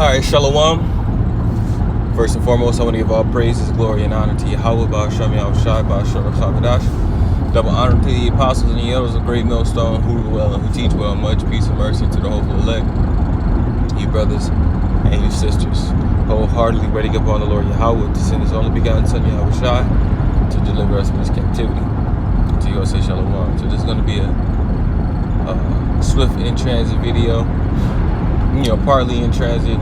Alright, Shalom. First and foremost, I want to give all praises, glory, and honor to Yahweh, Ba'ashem Yahushai, Ba'ashem Hakadosh. Double honor to the apostles and the elders of Great Millstone, who rule well and who teach well. Much peace and mercy to the hopeful elect, you brothers and you sisters. Wholeheartedly ready up on the Lord Yahweh to send His only begotten Son, Yahushai, to deliver us from this captivity. To you all say Shalom. So this is going to be a swift in-transit video. Partly in transit,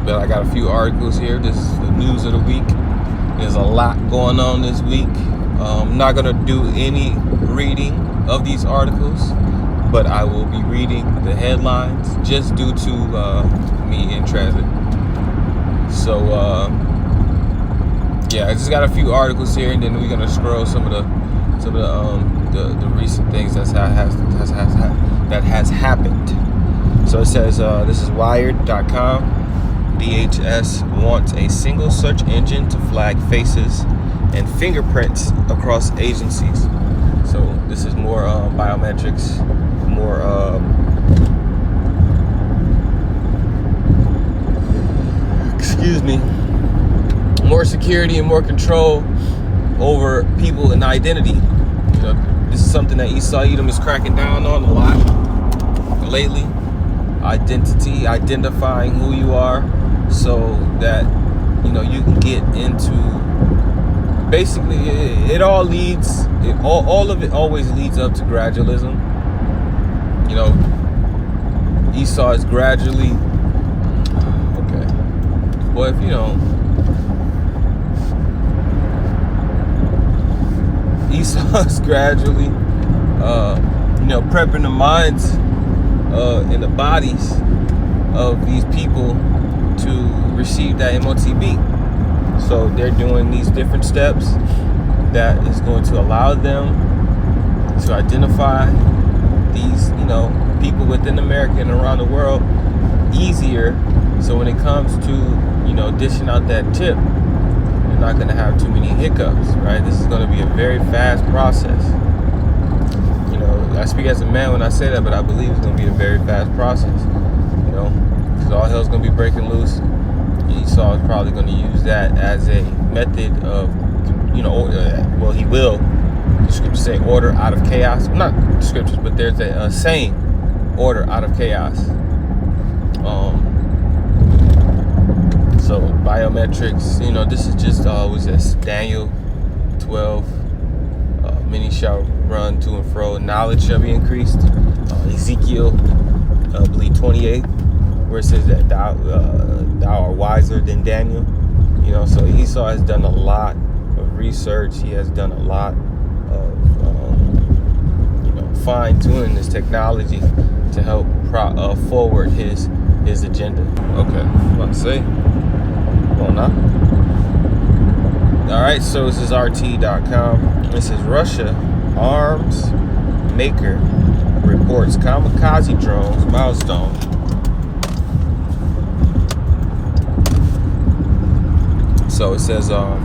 but I got a few articles here. This is the news of the week. There's a lot going on this week. I'm not going to do any reading of these articles, but I will be reading the headlines just due to me in transit. So, I just got a few articles here, and then we're going to scroll some of the recent things that has happened. So it says, this is Wired.com. DHS wants a single search engine to flag faces and fingerprints across agencies. So this is more biometrics, more more security and more control over people and identity. This is something that Esau Edom is cracking down on a lot lately. Identity, identifying who you are, so that you can get into, basically all of it always leads up to gradualism. Esau is gradually Esau is gradually prepping the minds in the bodies of these people to receive that MOTB. So they're doing these different steps that is going to allow them to identify these, people within America and around the world easier. So when it comes to, dishing out that tip, you're not going to have too many hiccups, right? This is going to be a very fast process. I speak as a man when I say that, but I believe it's going to be a very fast process, because all hell's going to be breaking loose. Esau is probably going to use that as a method of, he will. The scriptures say order out of chaos. Not the scriptures, but there's a saying, order out of chaos. So biometrics, this is just Daniel 12. Many shall run to and fro. Knowledge shall be increased. Ezekiel, I believe 28, where it says that thou art wiser than Daniel. So Esau has done a lot of research. He has done a lot of fine tuning this technology to help forward his agenda. Okay, I'm about to say. Well, now. All right, so this is RT.com. This is Russia arms maker reports kamikaze drones milestone. So it says, I'm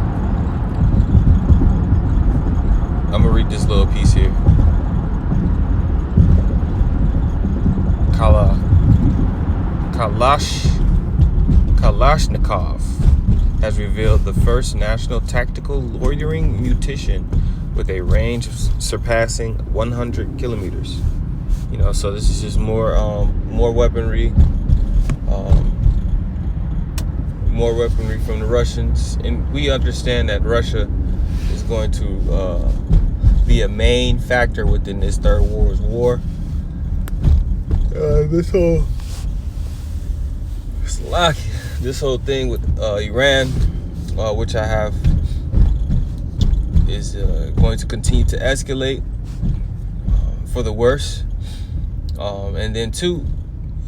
gonna read this little piece here. Kalashnikov has revealed the first national tactical loitering munition with a range surpassing 100 kilometers. So this is just more weaponry, from the Russians, and we understand that Russia is going to be a main factor within this Third World War. This whole thing with Iran, which I have, is going to continue to escalate for the worse. And then two,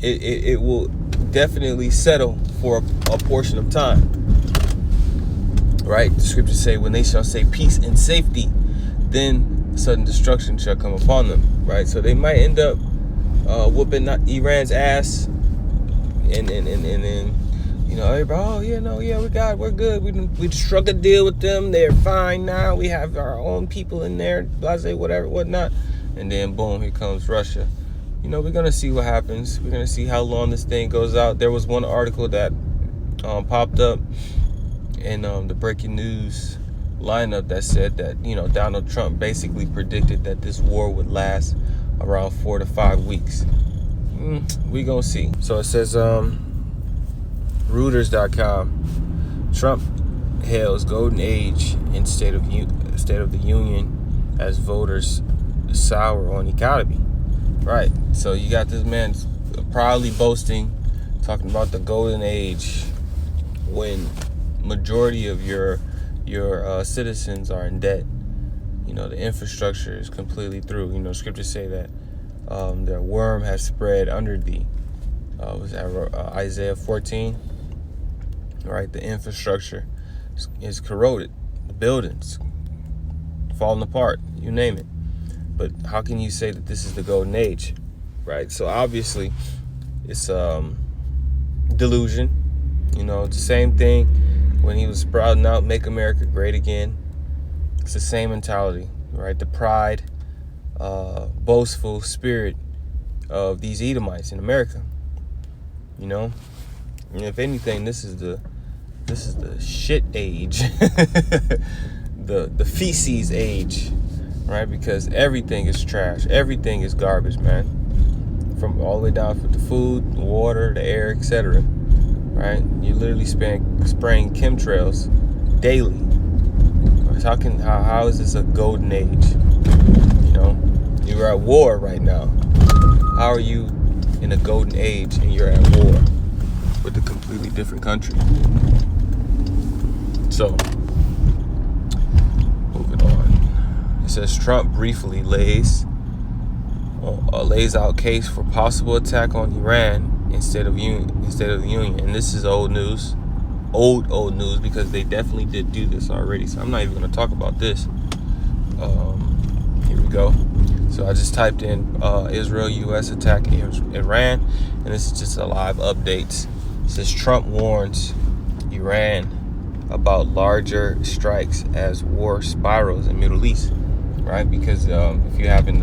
it will definitely settle for a portion of time. Right? The scriptures say, when they shall say peace and safety, then sudden destruction shall come upon them. Right? So they might end up whooping Iran's ass, and then everybody, we're good. We struck a deal with them. They're fine now. We have our own people in there, blase, whatever, whatnot. And then boom, here comes Russia we're going to see what happens. We're going to see how long this thing goes out. There was one article that popped up in the breaking news lineup that said that, Donald Trump basically predicted that this war would last around 4 to 5 weeks. We gonna see. So it says, Reuters.com, Trump hails golden age in State of the Union as voters sour on economy. Right. So you got this man proudly boasting, talking about the golden age when majority of your citizens are in debt. The infrastructure is completely through. Scriptures say that their worm has spread under thee. Was that Isaiah 14? Right, the infrastructure is corroded, the buildings falling apart, you name it. But how can you say that this is the golden age, right? So obviously, it's delusion. It's the same thing when he was sprouting out, "Make America Great Again." It's the same mentality, right? The pride, boastful spirit of these Edomites in America. And if anything, this is the shit age, the feces age, right? Because everything is trash, everything is garbage, man. From all the way down for the food, the water, the air, etc. Right? You're literally spraying chemtrails daily. How is this a golden age? You're at war right now. How are you in a golden age and you're at war with a completely different country? So, moving on. It says Trump briefly lays out case for possible attack on Iran instead of the Union. And this is old news. Old news, because they definitely did do this already. So I'm not even going to talk about this. Here we go. So I just typed in Israel U.S. attack Iran, and this is just a live update. It says Trump warns Iran about larger strikes as war spirals in Middle East, right? Because if you haven't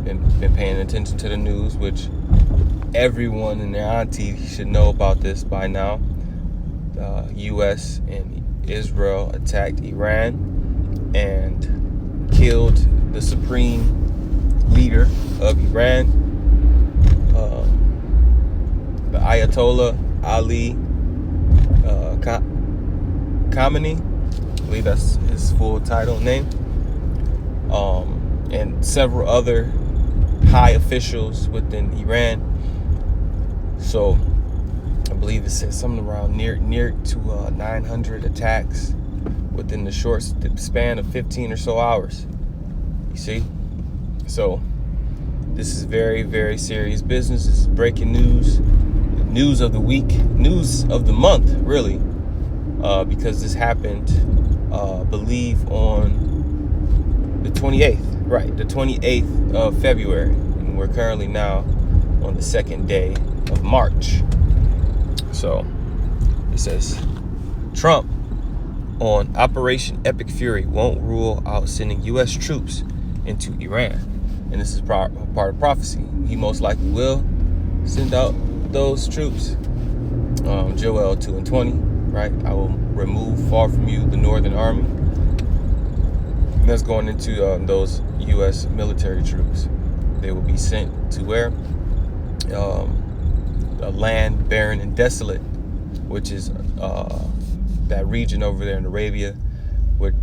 been paying attention to the news, which everyone and their auntie should know about this by now, U.S. and Israel attacked Iran and killed the supreme leader of Iran, the Ayatollah Ali Khamenei. I believe that's his full title name, and several other high officials within Iran. So I believe it says something around near to 900 attacks within the short span of 15 or so hours. You see? So this is very, very serious business. This is breaking news of the week, news of the month, really, because this happened, I believe, on the 28th, right? The 28th of February, and we're currently now on the 2nd day of March. So it says Trump on Operation Epic Fury won't rule out sending U.S. troops into Iran. And this is part of prophecy. He most likely will send out those troops. Joel 2:20, right? I will remove far from you the northern army. And that's going into those U.S. military troops. They will be sent to where? A land barren and desolate, which is that region over there in Arabia, what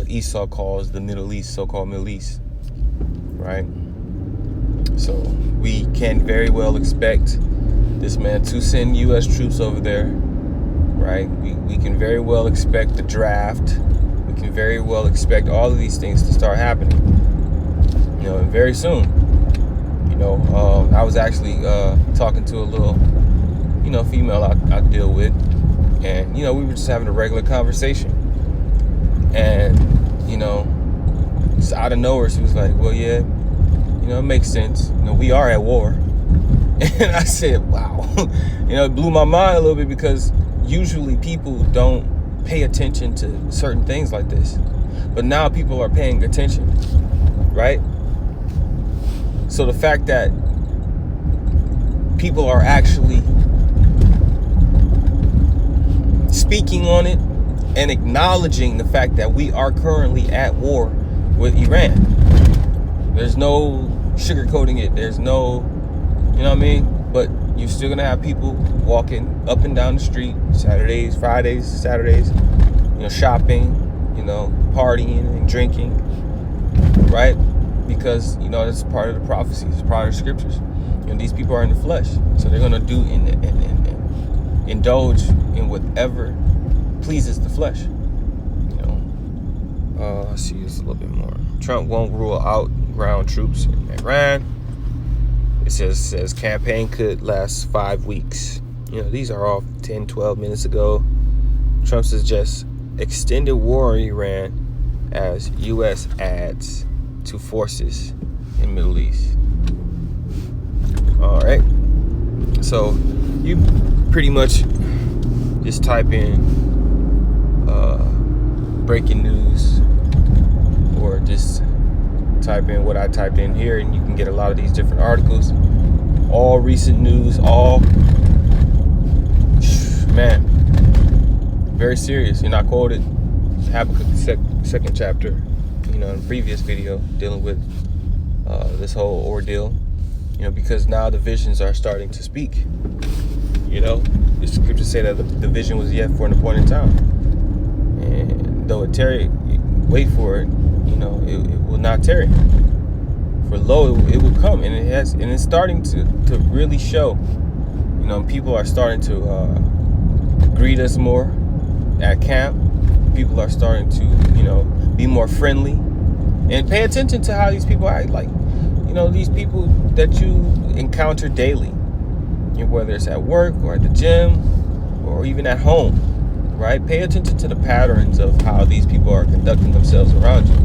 Esau calls the Middle East, so-called Middle East, right? So we can very well expect this man to send U.S. troops over there, right? We can very well expect the draft. We can very well expect all of these things to start happening, and very soon. I was actually talking to a little, female I deal with, and, we were just having a regular conversation. And, just out of nowhere, she was like, well, yeah, it makes sense. We are at war. And I said, wow. It blew my mind a little bit, because usually people don't pay attention to certain things like this. But now people are paying attention, right? So the fact that people are actually speaking on it and acknowledging the fact that we are currently at war with Iran. There's no sugarcoating it. There's no, you know what I mean? But you're still gonna have people walking up and down the street Saturdays, Fridays, Saturdays, shopping, partying and drinking, right? Because, that's part of the prophecies, it's part of the scriptures. These people are in the flesh, so they're gonna do and indulge in whatever pleases the flesh. Let's see this a little bit more. Trump won't rule out ground troops in Iran. It says campaign could last 5 weeks. These are all 10, 12 minutes ago. Trump suggests extended war in Iran as U.S. adds to forces in Middle East. All right. So you pretty much just type in breaking news, or just type in what I typed in here, and you can get a lot of these different articles, all recent news, all, man, very serious. You're not quoted. Habakkuk second chapter, in the previous video, dealing with this whole ordeal, because now the visions are starting to speak. The scriptures say that the vision was yet for an appointed time, and though it tarry, wait for it, it will not tarry. For lo, it will come, and it's starting to really show. People are starting to greet us more at camp. People are starting to, be more friendly, and pay attention to how these people act. Like, these people that you encounter daily, whether it's at work or at the gym or even at home, right? Pay attention to the patterns of how these people are conducting themselves around you.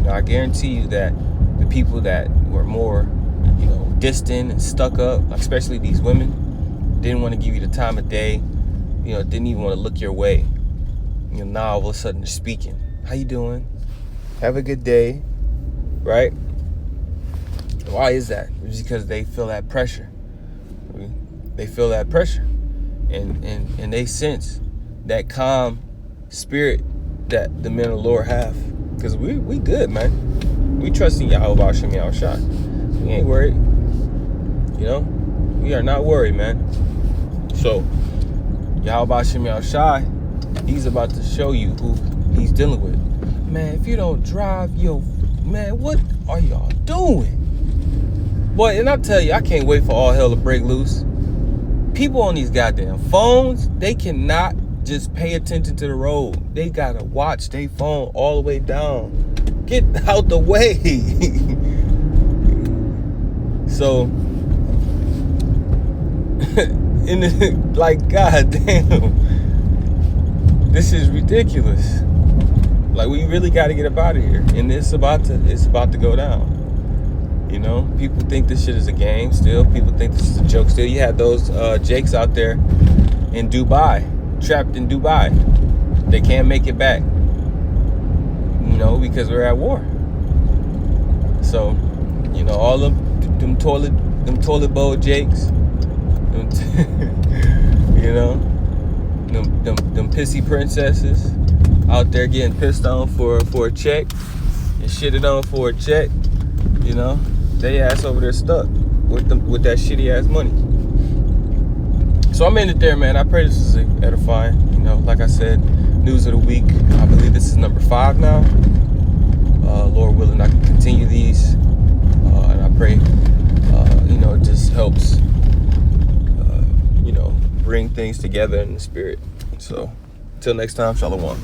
I guarantee you that the people that were more, distant and stuck up, especially these women, didn't want to give you the time of day, didn't even want to look your way. Now all of a sudden they're speaking. How you doing? Have a good day, right? Why is that? It's because they feel that pressure. They feel that pressure, and they sense that calm spirit that the men of the Lord have. Because we good, man. We trust in Yahweh Hashem Yahushua. We ain't worried. We are not worried, man. So Yahweh Hashem Yahushua, he's about to show you who he's dealing with. Man, if you don't drive, man, what are y'all doing? Boy, and I tell you, I can't wait for all hell to break loose. People on these goddamn phones, they cannot just pay attention to the road. They gotta watch their phone all the way down. Get out the way. So, god damn, this is ridiculous. Like, we really got to get up out of here, and it's about to go down. People think this shit is a game still. People think this is a joke still. You had those Jakes out there in Dubai, trapped in Dubai. They can't make it back, because we're at war. So, all them toilet bowl Jakes, them pissy princesses out there getting pissed on for a check and shitted on for a check, they ass over there stuck with that shitty ass money. So I'm in it there, man. I pray this is edifying. Like I said, news of the week. I believe this is number 5 now. Lord willing, I can continue these, and I pray it just helps bring things together in the spirit. So till next time, shalom.